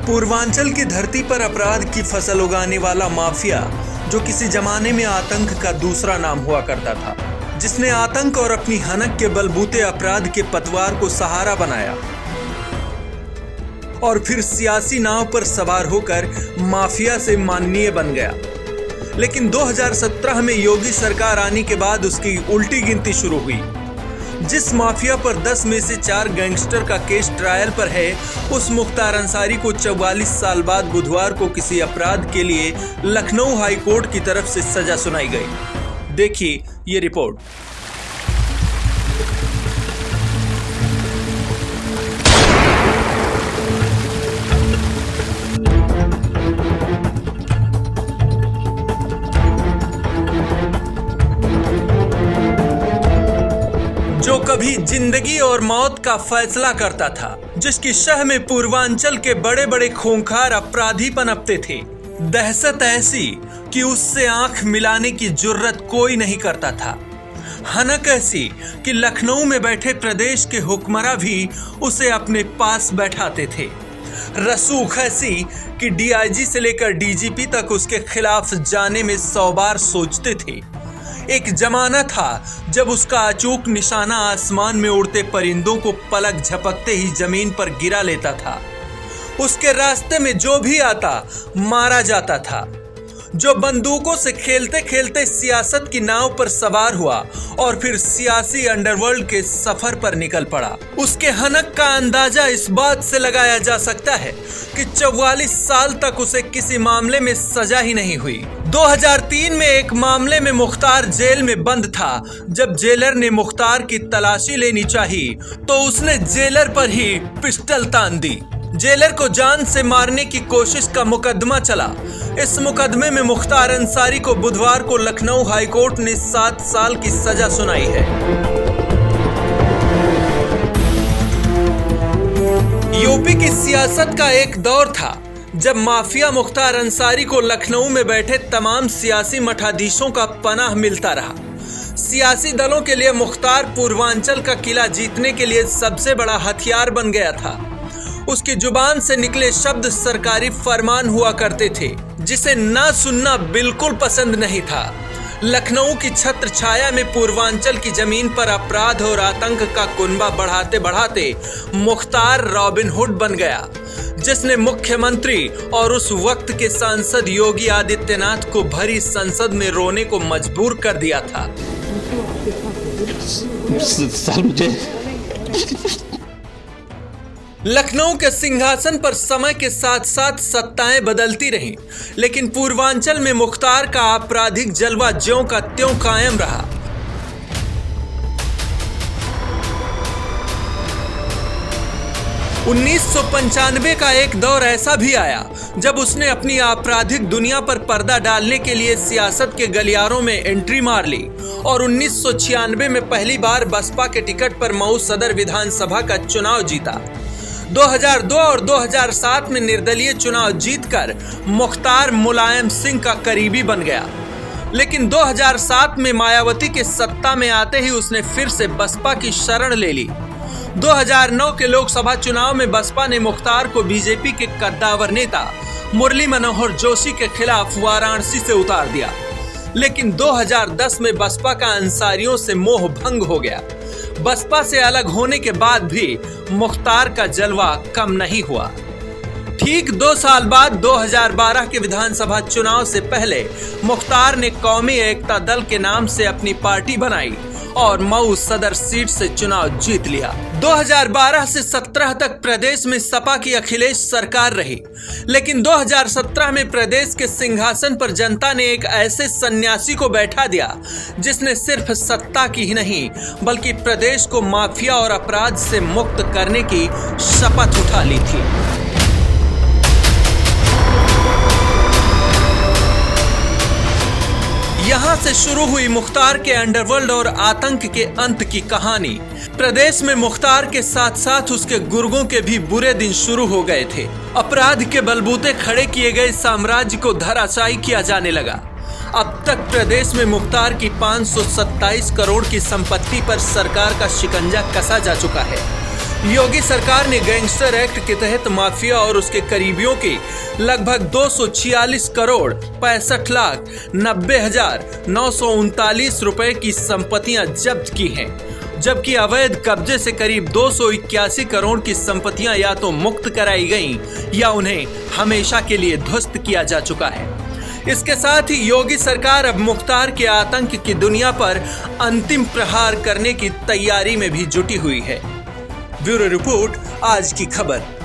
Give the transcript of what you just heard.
पूर्वांचल की धरती पर अपराध की फसल उगाने वाला माफिया, जो किसी जमाने में आतंक का दूसरा नाम हुआ करता था, जिसने आतंक और अपनी हनक के बलबूते अपराध के पतवार को सहारा बनाया और फिर सियासी नाव पर सवार होकर माफिया से माननीय बन गया। लेकिन 2017 में योगी सरकार आने के बाद उसकी उल्टी गिनती शुरू हुई। जिस माफिया पर 10 में से 4 गैंगस्टर का केस ट्रायल पर है, उस मुख्तार अंसारी को 44 साल बाद बुधवार को किसी अपराध के लिए लखनऊ हाई कोर्ट की तरफ से सजा सुनाई गई। देखिए ये रिपोर्ट। जो कभी जिंदगी और मौत का फैसला करता था, जिसकी शह में पूर्वांचल के बड़े बड़े खूंखार अपराधी पनपते थे। दहशत ऐसी कि उससे आंख मिलाने की जुर्रत कोई नहीं करता था। हनक ऐसी कि लखनऊ में बैठे प्रदेश के हुक्मरां भी उसे अपने पास बैठाते थे। रसूख ऐसी कि डीआईजी से लेकर डीजीपी तक उसके खिलाफ जाने में 100 बार सोचते थे। एक जमाना था जब उसका अचूक निशाना आसमान में उड़ते परिंदों को पलक झपकते ही जमीन पर गिरा लेता था। उसके रास्ते में जो भी आता मारा जाता था। जो बंदूकों से खेलते खेलते सियासत की नाव पर सवार हुआ और फिर सियासी अंडरवर्ल्ड के सफर पर निकल पड़ा। उसके हनक का अंदाजा इस बात से लगाया जा सकता है कि 44 साल तक उसे किसी मामले में सजा ही नहीं हुई। 2003 में एक मामले में मुख्तार जेल में बंद था। जब जेलर ने मुख्तार की तलाशी लेनी चाहिए तो उसने जेलर पर ही पिस्टल तान दी। जेलर को जान से मारने की कोशिश का मुकदमा चला। इस मुकदमे में मुख्तार अंसारी को बुधवार को लखनऊ हाई कोर्ट ने 7 साल की सजा सुनाई है। यूपी की सियासत का एक दौर था जब माफिया मुख्तार अंसारी को लखनऊ में बैठे तमाम सियासी मठाधीशों का पनाह मिलता रहा। सियासी दलों के लिए मुख्तार पूर्वांचल का किला जीतने के लिए सबसे बड़ा हथियार बन गया था। उसकी जुबान से निकले शब्द सरकारी फरमान हुआ करते थे, जिसे ना सुनना बिल्कुल पसंद नहीं था। लखनऊ की छत्र छाया में पूर्वांचल की जमीन पर अपराध और आतंक का कुनबा बढ़ाते बढ़ाते मुख्तार रॉबिन हुड बन गया, जिसने मुख्यमंत्री और उस वक्त के सांसद योगी आदित्यनाथ को भरी संसद में रोने को मजबूर कर दिया था। लखनऊ के सिंहासन पर समय के साथ साथ सत्ताएं बदलती रहीं, लेकिन पूर्वांचल में मुख्तार का आपराधिक जलवा ज्यों का त्यों कायम रहा। उन्नीस 1995 का एक दौर ऐसा भी आया जब उसने अपनी आपराधिक दुनिया पर पर्दा डालने के लिए सियासत के गलियारों में एंट्री मार ली और 1996 में पहली बार बसपा के टिकट पर मऊ सदर विधानसभा का चुनाव जीता। 2002 और 2007 में निर्दलीय चुनाव जीतकर मुख्तार मुलायम सिंह का करीबी बन गया। लेकिन 2007 में मायावती के सत्ता में आते ही उसने फिर से बसपा की शरण ले ली। 2009 के लोकसभा चुनाव में बसपा ने मुख्तार को बीजेपी के कद्दावर नेता मुरली मनोहर जोशी के खिलाफ वाराणसी से उतार दिया। लेकिन 2010 में बसपा का अंसारियों से मोह भंग हो गया। बसपा से अलग होने के बाद भी मुख्तार का जलवा कम नहीं हुआ। ठीक 2 साल बाद 2012 के विधानसभा चुनाव से पहले मुख्तार ने कौमी एकता दल के नाम से अपनी पार्टी बनाई और मऊ सदर सीट से चुनाव जीत लिया। 2012 से 17 तक प्रदेश में सपा की अखिलेश सरकार रही, लेकिन 2017 में प्रदेश के सिंहासन पर जनता ने एक ऐसे सन्यासी को बैठा दिया जिसने सिर्फ सत्ता की ही नहीं बल्कि प्रदेश को माफिया और अपराध से मुक्त करने की शपथ उठा ली थी। यहाँ से शुरू हुई मुख्तार के अंडरवर्ल्ड और आतंक के अंत की कहानी। प्रदेश में मुख्तार के साथ साथ उसके गुर्गों के भी बुरे दिन शुरू हो गए थे। अपराध के बलबूते खड़े किए गए साम्राज्य को धराशायी किया जाने लगा। अब तक प्रदेश में मुख्तार की 527 करोड़ की संपत्ति पर सरकार का शिकंजा कसा जा चुका है। योगी सरकार ने गैंगस्टर एक्ट के तहत माफिया और उसके करीबियों के लगभग 246 करोड़ 65,90,939 रुपए की संपत्तियां जब्त की हैं, जबकि अवैध कब्जे से करीब 281 करोड़ की संपत्तियां या तो मुक्त कराई गईं या उन्हें हमेशा के लिए ध्वस्त किया जा चुका है। इसके साथ ही योगी सरकार अब मुख्तार के आतंक की दुनिया पर अंतिम प्रहार करने की तैयारी में भी जुटी हुई है। ब्यूरो रिपोर्ट, आज की खबर।